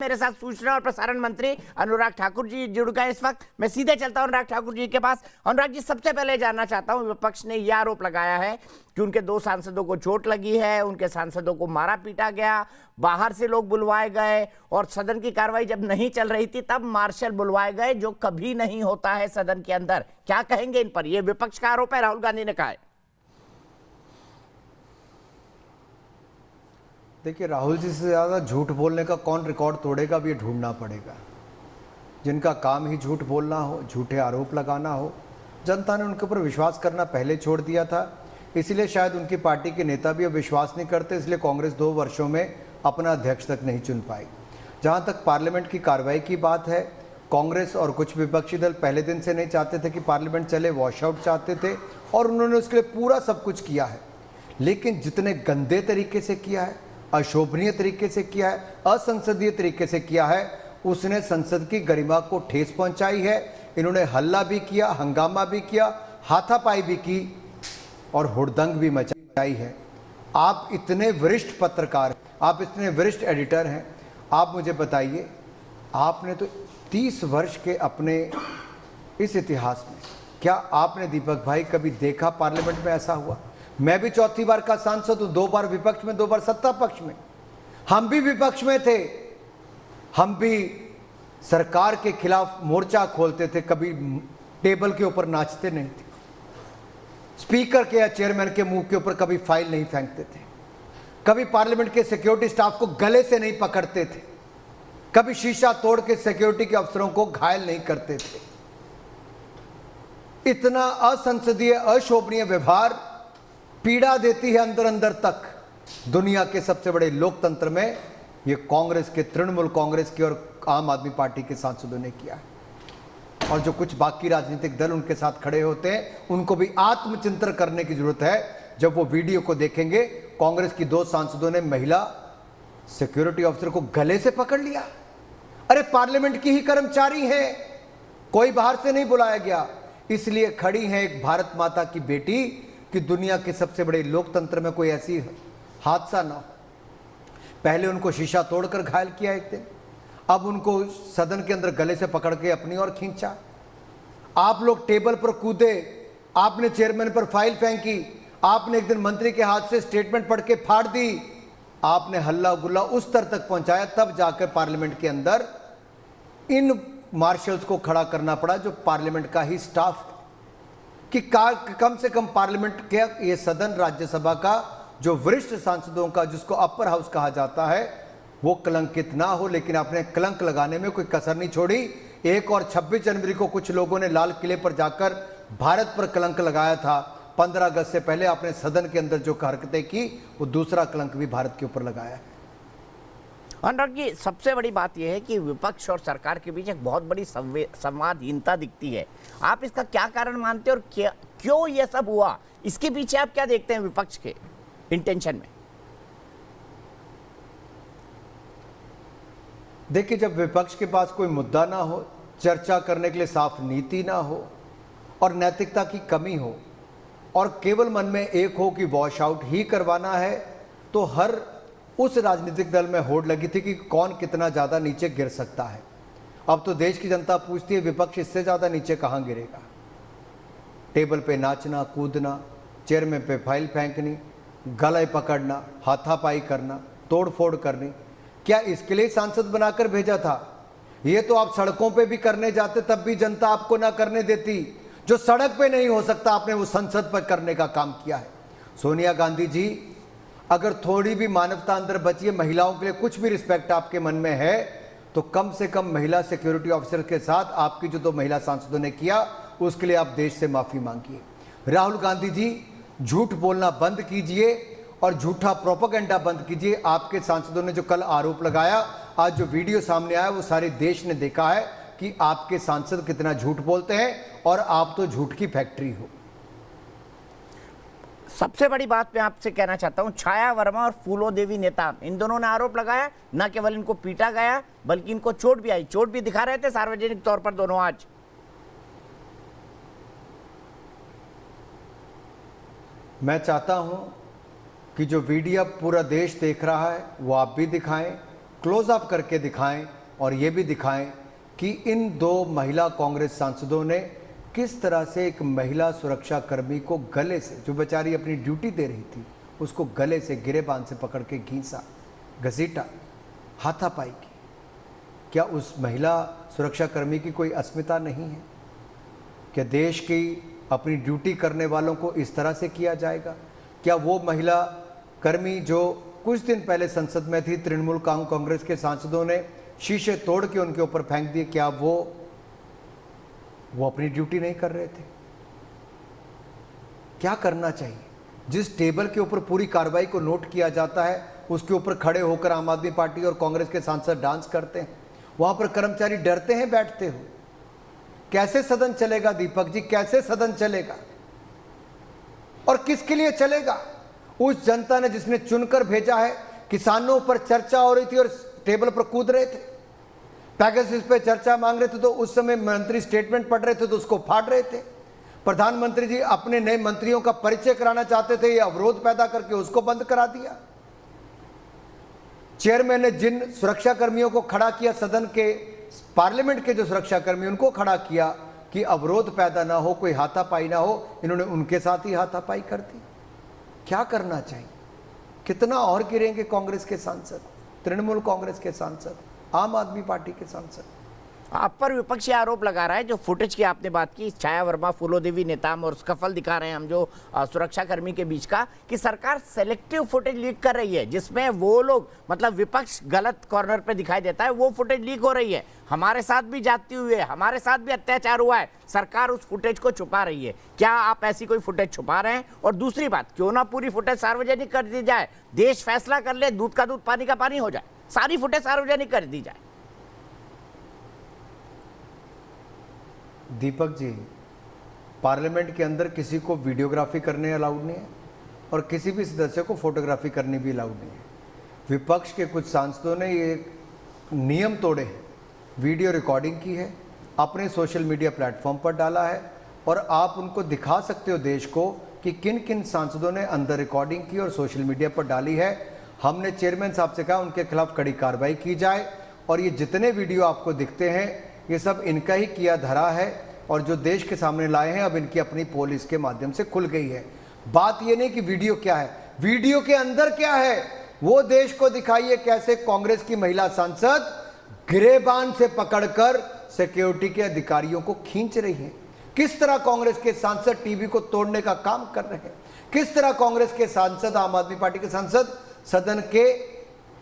मेरे साथ सूचना और प्रसारण मंत्री अनुराग ठाकुर जी जुड़ गए इस वक्त। मैं सीधे चलता हूं अनुराग ठाकुर जी के पास। अनुराग जी, सबसे पहले जानना चाहता हूं, विपक्ष ने यह आरोप लगाया है कि उनके 2 सांसदों को चोट लगी है, उनके सांसदों को मारा पीटा गया, बाहर से लोग बुलवाए गए और सदन की कार्रवाई जब नहीं चल रही थी तब मार्शल बुलवाए गए, जो कभी नहीं होता है सदन के अंदर। क्या कहेंगे इन पर? यह विपक्ष का आरोप है, राहुल गांधी ने कहा है। देखिए, राहुल जी से ज़्यादा झूठ बोलने का कौन रिकॉर्ड तोड़ेगा, अब ये ढूंढना पड़ेगा। जिनका काम ही झूठ बोलना हो, झूठे आरोप लगाना हो, जनता ने उनके ऊपर विश्वास करना पहले छोड़ दिया था। इसीलिए शायद उनकी पार्टी के नेता भी अब विश्वास नहीं करते, इसलिए कांग्रेस 2 वर्षों में अपना अध्यक्ष तक नहीं चुन पाई। जहाँ तक पार्लियामेंट की कार्रवाई की बात है, कांग्रेस और कुछ विपक्षी दल पहले दिन से नहीं चाहते थे कि पार्लियामेंट चले, वॉशआउट चाहते थे और उन्होंने उसके लिए पूरा सब कुछ किया है। लेकिन जितने गंदे तरीके से किया है, अशोभनीय तरीके से किया है, असंसदीय तरीके से किया है, उसने संसद की गरिमा को ठेस पहुंचाई है। इन्होंने हल्ला भी किया, हंगामा भी किया, हाथापाई भी की और हुड़दंग भी मचाई है। आप इतने वरिष्ठ पत्रकार, आप इतने वरिष्ठ एडिटर हैं, आप मुझे बताइए, आपने तो 30 वर्ष के अपने इस इतिहास में क्या आपने दीपक भाई कभी देखा पार्लियामेंट में ऐसा हुआ? मैं भी चौथी बार का सांसद हूं, 2 बार विपक्ष में, 2 बार सत्ता पक्ष में। हम भी विपक्ष में थे, हम भी सरकार के खिलाफ मोर्चा खोलते थे, कभी टेबल के ऊपर नाचते नहीं थे, स्पीकर के या चेयरमैन के मुंह के ऊपर कभी फाइल नहीं फेंकते थे, कभी पार्लियामेंट के सिक्योरिटी स्टाफ को गले से नहीं पकड़ते थे, कभी शीशा तोड़ के सिक्योरिटी के अफसरों को घायल नहीं करते थे। इतना असंसदीय, अशोभनीय व्यवहार पीड़ा देती है अंदर अंदर तक। दुनिया के सबसे बड़े लोकतंत्र में ये कांग्रेस के, तृणमूल कांग्रेस की और आम आदमी पार्टी के सांसदों ने किया है। और जो कुछ बाकी राजनीतिक दल उनके साथ खड़े होते हैं, उनको भी आत्मचिंतन करने की जरूरत है। जब वो वीडियो को देखेंगे, कांग्रेस की 2 सांसदों ने महिला सिक्योरिटी ऑफिसर को गले से पकड़ लिया। अरे पार्लियामेंट की ही कर्मचारी है, कोई बाहर से नहीं बुलाया गया। इसलिए खड़ी है एक भारत माता की बेटी कि दुनिया के सबसे बड़े लोकतंत्र में कोई ऐसी हादसा ना हो। पहले उनको शीशा तोड़कर घायल किया एक दिन, अब उनको सदन के अंदर गले से पकड़ के अपनी ओर खींचा। आप लोग टेबल पर कूदे, आपने चेयरमैन पर फाइल फेंकी, आपने एक दिन मंत्री के हाथ से स्टेटमेंट पढ़ के फाड़ दी, आपने हल्ला गुल्ला उस स्तर तक पहुंचाया, तब जाकर पार्लियामेंट के अंदर इन मार्शल्स को खड़ा करना पड़ा, जो पार्लियामेंट का ही स्टाफ है, कि कम से कम पार्लियामेंट के ये सदन, राज्यसभा का जो वरिष्ठ सांसदों का, जिसको अपर हाउस कहा जाता है, वो कलंकित ना हो। लेकिन आपने कलंक लगाने में कोई कसर नहीं छोड़ी। एक और 26 जनवरी को कुछ लोगों ने लाल किले पर जाकर भारत पर कलंक लगाया था। 15 अगस्त से पहले आपने सदन के अंदर जो हरकतें की, वो दूसरा कलंक भी भारत के ऊपर लगाया है। अनुराग जी, सबसे बड़ी बात यह है कि विपक्ष और सरकार के बीच एक बहुत बड़ी संवादहीनता दिखती है। आप इसका क्या कारण मानते हैं और क्यों यह सब हुआ? इसके पीछे आप क्या देखते हैं विपक्ष के इंटेंशन में? देखिए, जब विपक्ष के पास कोई मुद्दा ना हो, चर्चा करने के लिए साफ नीति ना हो और नैतिकता की कमी हो और केवल मन में एक हो कि वॉश आउट ही करवाना है, तो हर उस राजनीतिक दल में होड़ लगी थी कि कौन कितना ज़्यादा नीचे गिर सकता है। अब तो देश की जनता पूछती है, विपक्ष इससे ज़्यादा नीचे कहाँ गिरेगा? टेबल पे नाचना, कूदना, चेयरमैन पे फाइल फेंकनी, गले पकड़ना, हाथापाई करना, तोड़ फोड़ करनी, क्या इसके लिए सांसद बनाकर भेजा था? ये तो आप सड़कों पे भी करने जाते, तब भी जनता आपको ना करने देती। जो सड़क पे नहीं हो सकता, आपने वो संसद पर करने का काम किया है। सोनिया गांधी जी, अगर थोड़ी भी मानवता अंदर बची है, महिलाओं के लिए कुछ भी रिस्पेक्ट आपके मन में है, तो कम से कम महिला सिक्योरिटी ऑफिसर के साथ आपकी जो 2 महिला सांसदों ने किया, उसके लिए आप देश से माफी मांगिए। राहुल गांधी जी, झूठ बोलना बंद कीजिए और झूठा प्रोपेगेंडा बंद कीजिए। आपके सांसदों ने जो कल आरोप लगाया, आज जो वीडियो सामने आया, वो सारे देश ने देखा है कि आपके सांसद कितना झूठ बोलते हैं और आप तो झूठ की फैक्ट्री हो। सबसे बड़ी बात मैं आपसे कहना चाहता हूं, छाया वर्मा और फूलो देवी नेता, इन दोनों ने आरोप लगाया, न केवल इनको पीटा गया बल्कि इनको चोट भी आई, चोट भी दिखा रहे थे सार्वजनिक तौर पर दोनों आज। मैं चाहता हूं कि जो वीडियो पूरा देश देख रहा है, वो आप भी दिखाएं, क्लोज अप करके दिखाएं और ये भी दिखाएं कि इन दो महिला कांग्रेस सांसदों ने किस तरह से एक महिला सुरक्षा कर्मी को गले से, जो बेचारी अपनी ड्यूटी दे रही थी, उसको गले से गिरेबान से पकड़ के घींसा, घसीटा, हाथापाई की। क्या उस महिला सुरक्षा कर्मी की कोई अस्मिता नहीं है? क्या देश की अपनी ड्यूटी करने वालों को इस तरह से किया जाएगा? क्या वो महिला कर्मी जो कुछ दिन पहले संसद में थी, तृणमूल कांग्रेस के सांसदों ने शीशे तोड़ के उनके ऊपर फेंक दिए, क्या वो अपनी ड्यूटी नहीं कर रहे थे? क्या करना चाहिए? जिस टेबल के ऊपर पूरी कार्रवाई को नोट किया जाता है, उसके ऊपर खड़े होकर आम आदमी पार्टी और कांग्रेस के सांसद डांस करते हैं, वहां पर कर्मचारी डरते हैं बैठते हो। कैसे सदन चलेगा दीपक जी? कैसे सदन चलेगा? और किसके लिए चलेगा? उस जनता ने जिसने चुनकर भेजा है। किसानों पर चर्चा हो रही थी और टेबल पर कूद रहे थे, पैकेजेस पे चर्चा मांग रहे थे तो उस समय मंत्री स्टेटमेंट पढ़ रहे थे तो उसको फाड़ रहे थे। प्रधानमंत्री जी अपने नए मंत्रियों का परिचय कराना चाहते थे, ये अवरोध पैदा करके उसको बंद करा दिया। चेयरमैन ने जिन सुरक्षा कर्मियों को खड़ा किया, सदन के पार्लियामेंट के जो सुरक्षा कर्मी, उनको खड़ा किया कि अवरोध पैदा ना हो, कोई हाथापाई ना हो, इन्होंने उनके साथ ही हाथापाई कर दी। क्या करना चाहिए? कितना और गिरेंगे कांग्रेस के सांसद, तृणमूल कांग्रेस के सांसद, आम आदमी पार्टी के सांसद? आप पर विपक्षी आरोप लगा रहा है, जो फुटेज की आपने बात की, छाया वर्मा, फूलोदेवी नेताम और स्कफल दिखा रहे हैं हम जो सुरक्षा कर्मी के बीच का, कि सरकार सेलेक्टिव फुटेज लीक कर रही है, जिसमें वो लोग, मतलब विपक्ष गलत कॉर्नर पे दिखाई देता है, वो फुटेज लीक हो रही है। हमारे साथ भी जाती हुई है, हमारे साथ भी अत्याचार हुआ है, सरकार उस फुटेज को छुपा रही है। क्या आप ऐसी कोई फुटेज छुपा रहे हैं? और दूसरी बात, क्यों ना पूरी फुटेज सार्वजनिक कर दी जाए, देश फैसला कर ले, दूध का दूध पानी का पानी हो जाए, सारी फुटेज सार्वजनिक कर दी जाए। दीपक जी, पार्लियामेंट के अंदर किसी को वीडियोग्राफी करने अलाउड नहीं है और किसी भी सदस्य को फोटोग्राफी करनी भी अलाउड नहीं है। विपक्ष के कुछ सांसदों ने ये नियम तोड़े हैं, वीडियो रिकॉर्डिंग की है, अपने सोशल मीडिया प्लेटफॉर्म पर डाला है और आप उनको दिखा सकते हो देश को कि किन किन सांसदों ने अंदर रिकॉर्डिंग की और सोशल मीडिया पर डाली है। हमने चेयरमैन साहब से कहा उनके खिलाफ कड़ी कार्रवाई की जाए और ये जितने वीडियो आपको दिखते हैं ये सब इनका ही किया धरा है और जो देश के सामने लाए हैं, अब इनकी अपनी पोल इसके माध्यम से खुल गई है। बात ये नहीं कि वीडियो क्या है, वीडियो के अंदर क्या है वो देश को दिखाइए। कैसे कांग्रेस की महिला सांसद गिरेबान से पकड़कर सिक्योरिटी के अधिकारियों को खींच रही है, किस तरह कांग्रेस के सांसद टीवी को तोड़ने का काम कर रहे हैं, किस तरह कांग्रेस के सांसद, आम आदमी पार्टी के सांसद सदन के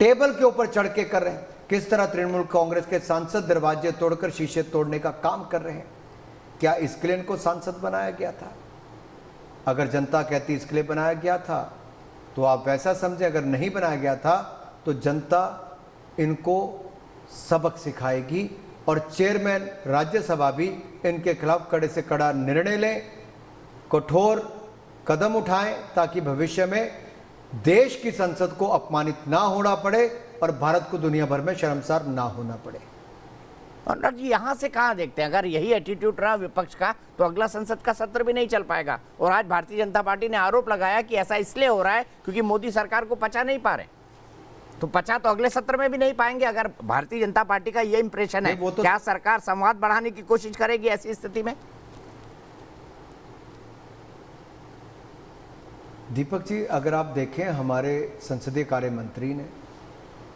टेबल के ऊपर चढ़ के कर रहे हैं, किस तरह तृणमूल कांग्रेस के सांसद दरवाजे तोड़कर शीशे तोड़ने का काम कर रहे हैं। क्या इसके लिए इनको सांसद बनाया गया था? अगर जनता कहती इसके लिए बनाया गया था तो आप वैसा समझें, अगर नहीं बनाया गया था तो जनता इनको सबक सिखाएगी और चेयरमैन राज्यसभा भी इनके खिलाफ कड़े से कड़ा निर्णय लें, कठोर कदम उठाएं ताकि भविष्य में देश की संसद को अपमानित ना होना पड़े और भारत को दुनिया भर में शर्मसार ना होना पड़े। अनुराग जी, यहाँ से कहाँ देखते हैं, अगर यही एटीट्यूड रहा विपक्ष का तो अगला संसद का सत्र भी नहीं चल पाएगा। और आज भारतीय जनता पार्टी ने आरोप लगाया कि ऐसा इसलिए हो रहा है क्योंकि मोदी सरकार को पचा नहीं पा रहे, तो पचा तो अगले सत्र में भी नहीं पाएंगे। अगर भारतीय जनता पार्टी का ये इंप्रेशन है, तो क्या सरकार संवाद बढ़ाने की कोशिश करेगी ऐसी स्थिति में? दीपक जी, अगर आप देखें, हमारे संसदीय कार्य मंत्री ने,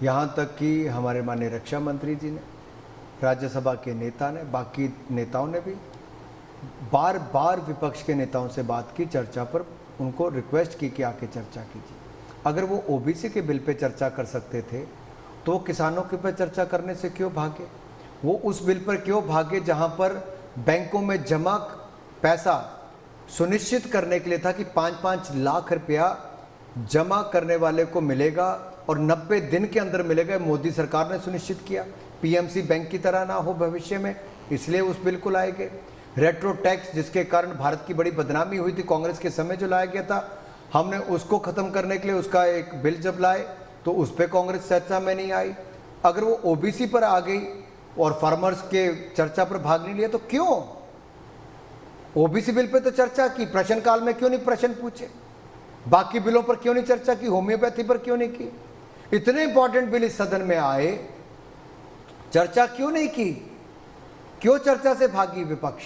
यहाँ तक कि हमारे माननीय रक्षा मंत्री जी ने, राज्यसभा के नेता ने, बाकी नेताओं ने भी बार बार विपक्ष के नेताओं से बात की, चर्चा पर उनको रिक्वेस्ट की कि आके चर्चा कीजिए। अगर वो ओबीसी के बिल पे चर्चा कर सकते थे तो किसानों के पर चर्चा करने से क्यों भागे? वो उस बिल पर क्यों भागे जहाँ पर बैंकों में जमा पैसा सुनिश्चित करने के लिए था कि 5-5 लाख रुपया जमा करने वाले को मिलेगा और 90 दिन के अंदर मिलेगा। मोदी सरकार ने सुनिश्चित किया, पीएमसी बैंक की तरह ना हो भविष्य में, इसलिए उस बिल को लाए गए। रेट्रो टैक्स, जिसके कारण भारत की बड़ी बदनामी हुई थी कांग्रेस के समय, जो लाया गया था, हमने उसको खत्म करने के लिए उसका एक बिल जब लाए तो उस पर कांग्रेस चर्चा में नहीं आई। अगर वो ओबीसी पर आ गई और फार्मर्स के चर्चा पर भाग नहीं लिया तो क्यों? ओबीसी बिल पे तो चर्चा की, प्रश्नकाल में क्यों नहीं प्रश्न पूछे? बाकी बिलों पर क्यों नहीं चर्चा की? होम्योपैथी पर क्यों नहीं की? इतने इंपॉर्टेंट बिल इस सदन में आए, चर्चा क्यों नहीं की? क्यों चर्चा से भागी विपक्ष?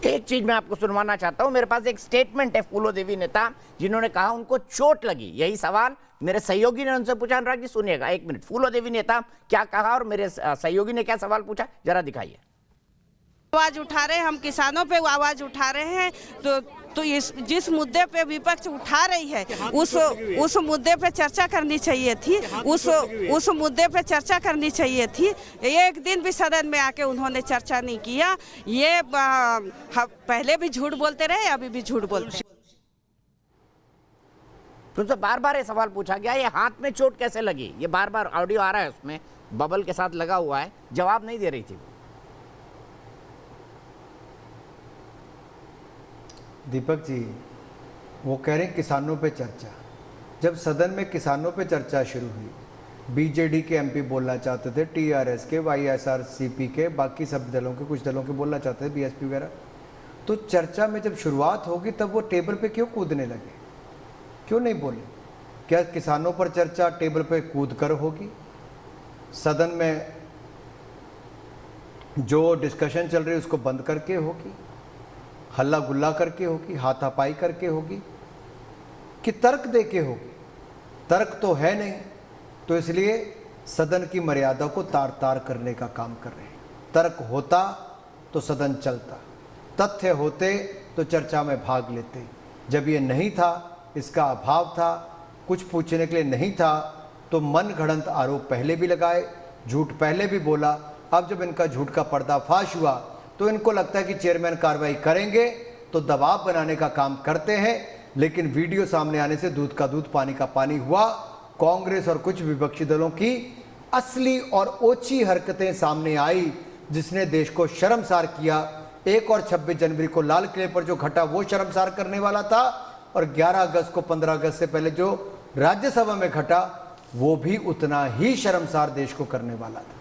एक चीज मैं आपको सुनवाना चाहता हूं, मेरे पास एक स्टेटमेंट है फूलो देवी नेता जिन्होंने कहा उनको चोट लगी। यही सवाल मेरे सहयोगी ने उनसे पूछा। अनुराग जी सुनिएगा, एक मिनट। फूलो देवी नेता क्या कहा और मेरे सहयोगी ने क्या सवाल पूछा, जरा दिखाइए। आवाज उठा रहे हैं, हम किसानों पे आवाज उठा रहे हैं, तो जिस मुद्दे पे विपक्ष उठा रही है उस मुद्दे पे चर्चा करनी चाहिए थी। उस मुद्दे पे चर्चा करनी चाहिए थी। एक दिन भी सदन में आके उन्होंने चर्चा नहीं किया। ये पहले भी झूठ बोलते रहे, अभी भी झूठ बोलते हैं। तुमसे बार बार ये सवाल पूछा गया, ये हाथ में चोट कैसे लगी? ये बार बार ऑडियो आ रहा है, उसमें बबल के साथ लगा हुआ है, जवाब नहीं दे रही थी। दीपक जी, वो कह रहे हैं किसानों पे चर्चा। जब सदन में किसानों पे चर्चा शुरू हुई, बीजेडी के एमपी बोलना चाहते थे, टीआरएस के, वाईएसआरसीपी के, बाकी सब दलों के, कुछ दलों के बोलना चाहते थे, बीएसपी वगैरह, तो चर्चा में जब शुरुआत होगी तब वो टेबल पे क्यों कूदने लगे? क्यों नहीं बोले? क्या किसानों पर चर्चा टेबल पे कूद कर होगी? सदन में जो डिस्कशन चल रही है उसको बंद करके होगी? हल्ला गुल्ला करके होगी? हाथापाई करके होगी? कि तर्क दे के होगी? तर्क तो है नहीं, तो इसलिए सदन की मर्यादा को तार तार करने का काम कर रहे हैं। तर्क होता तो सदन चलता, तथ्य होते तो चर्चा में भाग लेते। जब ये नहीं था, इसका अभाव था, कुछ पूछने के लिए नहीं था, तो मन गढ़ंत आरोप पहले भी लगाए, झूठ पहले भी बोला। अब जब इनका झूठ का पर्दाफाश हुआ तो इनको लगता है कि चेयरमैन कार्रवाई करेंगे तो दबाव बनाने का काम करते हैं, लेकिन वीडियो सामने आने से दूध का दूध पानी का पानी हुआ। कांग्रेस और कुछ विपक्षी दलों की असली और ओछी हरकतें सामने आई, जिसने देश को शर्मसार किया। 1 और 26 जनवरी को लाल किले पर जो घटा वो शर्मसार करने वाला था, और 11 अगस्त को 15 अगस्त से पहले जो राज्यसभा में घटा वो भी उतना ही शर्मसार देश को करने वाला था।